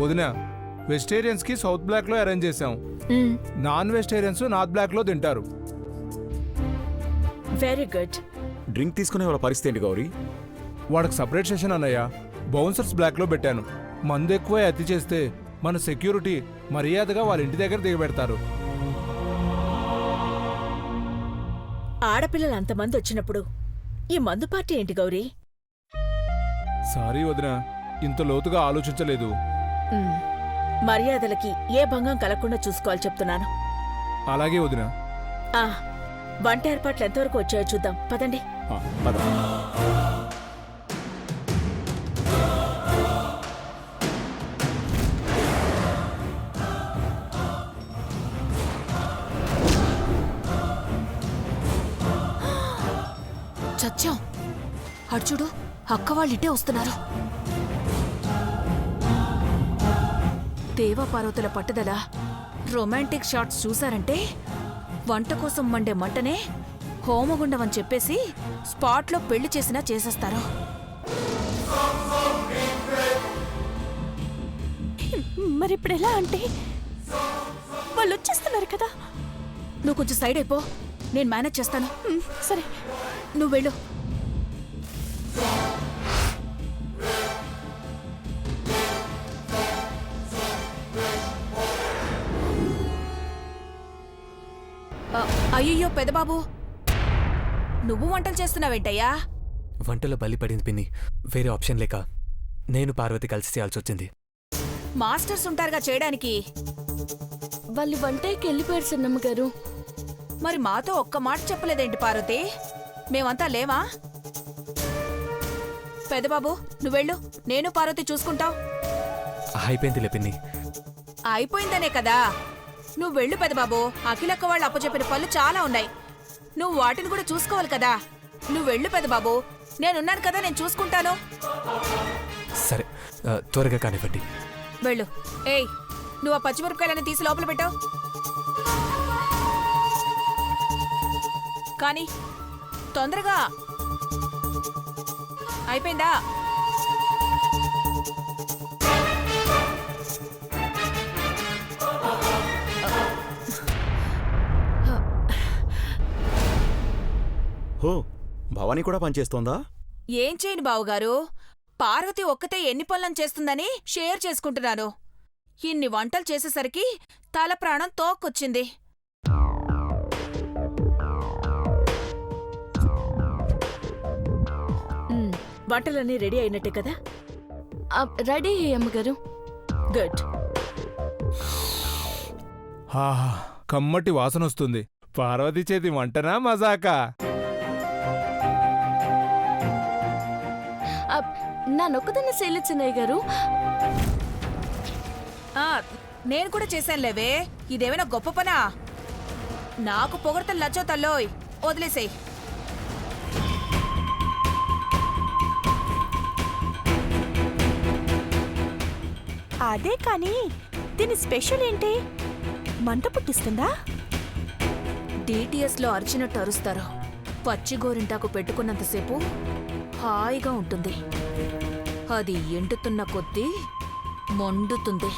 వదిన, వెజిటేరియన్స్కి సౌత్ బ్లాక్లో అరేంజ్ చేసాం. నాన్ వెజిటేరియన్స్ నార్త్ బ్లాక్లో తింటారు. Very good. డ్రింక్ తీసుకునే వాళ్ళ పరిస్థితి ఏంటి గౌరీ? వాడికి సపరేట్ సెషన్ అన్నయ్య. బౌన్సర్స్ బ్లాక్లో పెట్టాను. మందు ఎక్కువ అతి చేస్తే మన సెక్యూరిటీ మర్యాదగా వాళ్ళ ఇంటి దగ్గర దిగబెడతారు. ఆడపిల్లలు అంతమంది వచ్చినప్పుడు ఈ మందు పార్టీ ఏంటి గౌరీ? సారీ వదిన, ఇంత లోతుగా ఆలోచించలేదు. మర్యాదలకి ఏ భంగం కలగకుండా చూసుకోవాలి చెప్తున్నాను. అలాగే వదిన. వంట ఏర్పాట్లు ఎంతవరకు వచ్చాయో చూద్దాం, పదండి. పద. చచ్చాం. అర్జుడు అక్క వాళ్ళింటే వస్తున్నారు. దేవపార్వతుల పట్టుదల, రొమాంటిక్ షాట్స్ చూశారంటే వంట కోసం మండే మంటనే హోమగుండం అని చెప్పేసి స్పాట్లో పెళ్లి చేసినా చేసేస్తారు. మరిప్పుడెలా అంటే వాళ్ళు వచ్చేస్తున్నారు కదా. నువ్వు కొంచెం సైడ్ అయిపో, నేను మేనేజ్ చేస్తాను. సరే, నువ్వు వెళ్ళు. అయ్యయ్యో పెదబాబు, నువ్వు వంటలు చేస్తున్నావేంటయ్యా? వంటలో బలి పడింది పిన్ని. వేరే ఆప్షన్ లేక నేను పార్వతి కలిసి చేయాల్సి వచ్చింది. మాస్టర్స్ ఉంటారుగా చేయడానికి. వాళ్ళు వంటకి వెళ్ళిపోయారు సన్నమ్మ గారు. మరి మాతో ఒక్క మాట చెప్పలేదేంటి పార్వతి? మేమంతా లేవా? పెదబాబు నువ్వెళ్ళు, నేను పార్వతి చూసుకుంటావు. అయిపోయిందిలే పిన్ని. అయిపోయిందనే కదా. నువ్వు వెళ్ళు పెదబాబు. అఖిలక్క వాళ్ళు అప్పచెప్పిన పనులు చాలా ఉన్నాయి, నువ్వు వాటిని కూడా చూసుకోవాలి కదా. నువ్వు వెళ్ళు పెదబాబు, నేనున్నాను కదా, నేను చూసుకుంటాను. సరే, త్వరగా కానివ్వండి. వెళ్ళు. ఏయ్, నువ్వు ఆ పచ్చిమిరపకాయలన్నీ తీసి లోపల పెట్టావు కానీ తొందరగా. అయిపోయిందా? హో, భవానీ కూడా పనిచేస్తోందా? ఏం చేయను బావుగారు, పార్వతి ఒక్కతే ఎన్ని పనులను చేస్తుందని షేర్ చేసుకుంటున్నాను. ఇన్ని వంటలు చేసేసరికి తల ప్రాణం తోక్కొచ్చింది. వంటలన్నీ రెడీ అయినట్టే కదా? రెడీ అమ్మగారు. గుడ్. కమ్మటి వాసన వస్తుంది. పార్వతి చేతి వంటనా మజాకా? నా నొక్కదన్న శైలచ్చన్నయ్య గారు. నేను కూడా చేశానులేవే, ఇదేమైనా గొప్ప పనా? నాకు పొగడతలు నచ్చో తల్లోయ్, వదిలేసేయ్. అదే కానీ దీని స్పెషల్ ఏంటి? మంట పుట్టిస్తుందా? డిటిఎస్లో అరిచినట్టు అరుస్తారు. పచ్చి గోరింటాకు పెట్టుకున్నంతసేపు హాయిగా ఉంటుంది. అది ఎండుతున్న కొద్దీ మండుతుంది.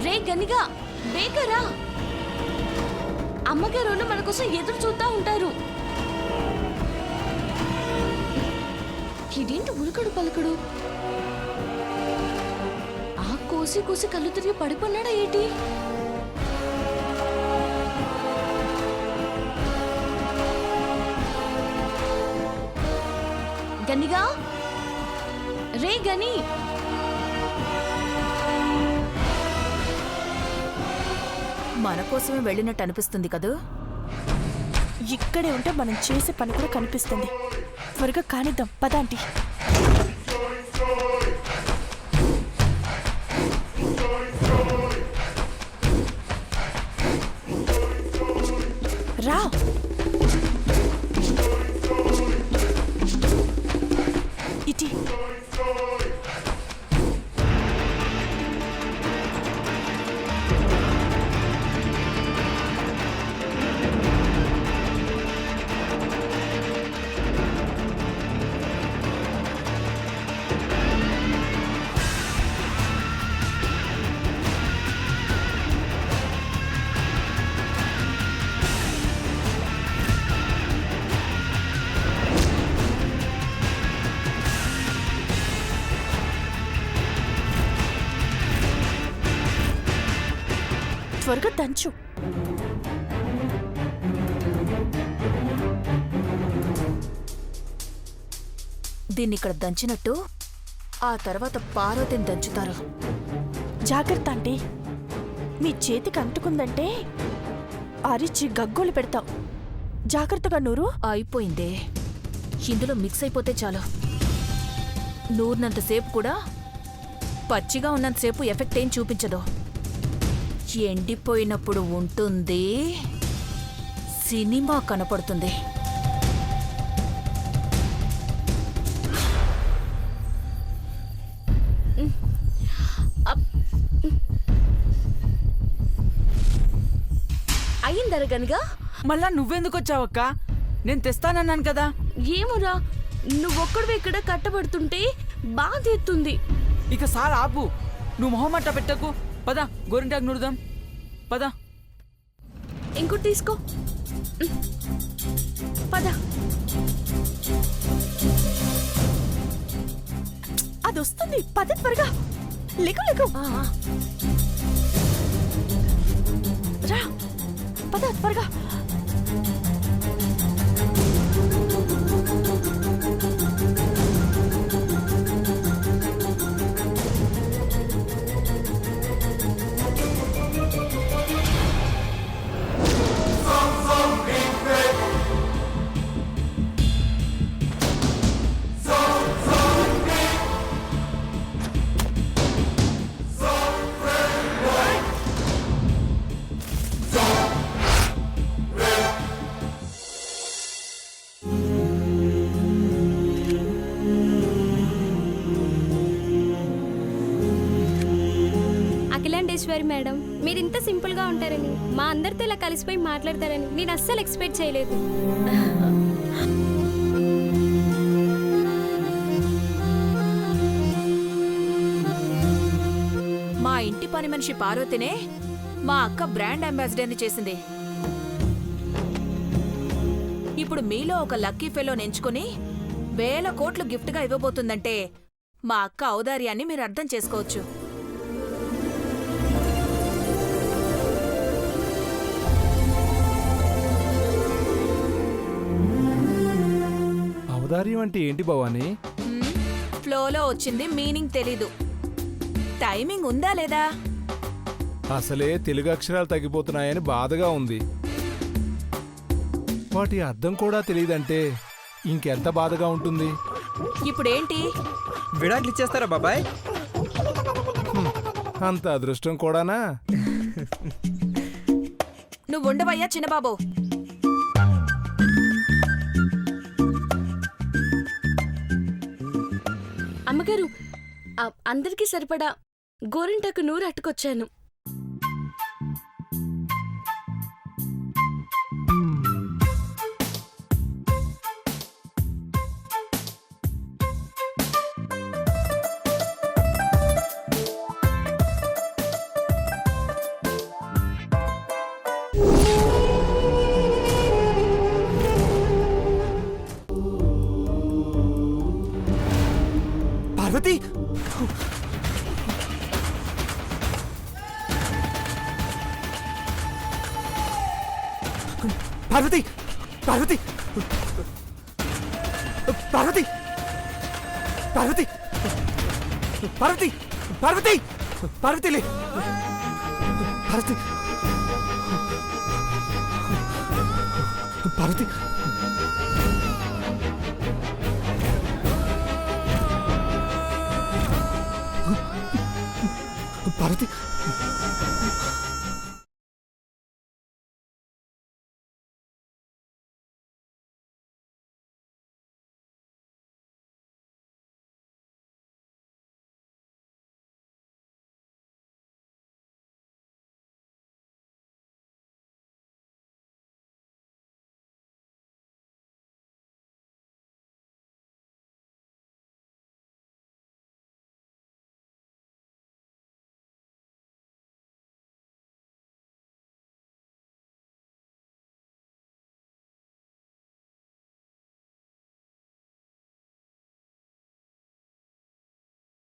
రే గనిగా, బేకరా, అమ్మగారు మన కోసం ఎదురు చూస్తా ఉంటారు. ఇదేంటి ఉరుకడు పలుకడు? ఆ కోసి కోసి కళ్ళు తిరిగి పడిపోన్నాడా ఏంటి? గనిగా, రే గని, మన కోసమే వెళ్ళినట్టు అనిపిస్తుంది కదూ. ఇక్కడే ఉంటే మనం చేసే పని కూడా కనిపిస్తుంది. త్వరగా కానిద్దాం పదాంటి. రా. ఇటీ. త్వరగా దంచు. దీన్ని ఇక్కడ దంచినట్టు ఆ తర్వాత పార్వతిని దంచుతారు. జాగ్రత్త ఆంటీ, మీ చేతికి అంటుకుందంటే అరిచి గగ్గోలు పెడతాం. జాగ్రత్తగా నూరు. అయిపోయిందే, ఇందులో మిక్స్ అయిపోతే చాలు. నూరినంతసేపు కూడా పచ్చిగా ఉన్నంతసేపు ఎఫెక్ట్ ఏం చూపించదు. ఎండిపోయినప్పుడు ఉంటుంది, సినిమా కనపడుతుంది. అయిందరగనగా మళ్ళా నువ్వెందుకు వచ్చావక్క? నేను తెస్తానన్నాను కదా. ఏమోరా, నువ్వొక్కడివి ఇక్కడ కట్టబడుతుంటే బాధ ఎత్తుంది. ఇక సార్ ఆపు, నువ్వు మొహమట్ట పెట్టకు. పద గోరింటాకు నూరుదాం, పద. ఇంకోటి తీసుకో, పద. అది వస్తుంది, పద త్వరగా. లేకు లేకు, రా పద త్వరగా. అఖిలాండేశ్వరి మేడం, మీరు ఇంత సింపుల్ గా ఉంటారని, మా అందరితో ఇలా కలిసిపోయి మాట్లాడతారని నేను అస్సలు ఎక్స్పెక్ట్ చేయలేదు. మా ఇంటి పని మనిషి పార్వతినే మా అక్క బ్రాండ్ అంబాసిడర్ని చేసింది. ఇప్పుడు మీలో ఒక లక్కీ ఫెలోని ఎంచుకుని 1000 కోట్లు గిఫ్ట్గా ఇవ్వబోతుందంటే మా అక్క ఔదార్యాన్ని మీరు అర్థం చేసుకోవచ్చు. ఔదార్యం అంటే ఏంటి భవానీ? ఫ్లోలో వచ్చింది, మీనింగ్ తెలీదు. టైమింగ్ ఉందా లేదా? అసలే తెలుగు అక్షరాలు తగ్గిపోతున్నాయని బాధగా ఉంది. వాటి అర్థం కూడా తెలియదంటే ఇంకెంత బాధగా ఉంటుంది. ఇప్పుడేంటి? విడాకులు ఇచ్చేస్తారా బాబాయ్? అంత అదృష్టం కూడానా? నువ్వుండవయ్యా చిన్నబాబు. అమ్మగారు, అందరికీ సరిపడా గోరింటాకు నూరు అట్టుకొచ్చాను. పార్వతి, పార్వతి, పార్వతి, పార్వతి, పార్వతి, పార్వతి, పార్వతి, పార్వతి లే, పార్వతి, పార్వతి, పార్వతి.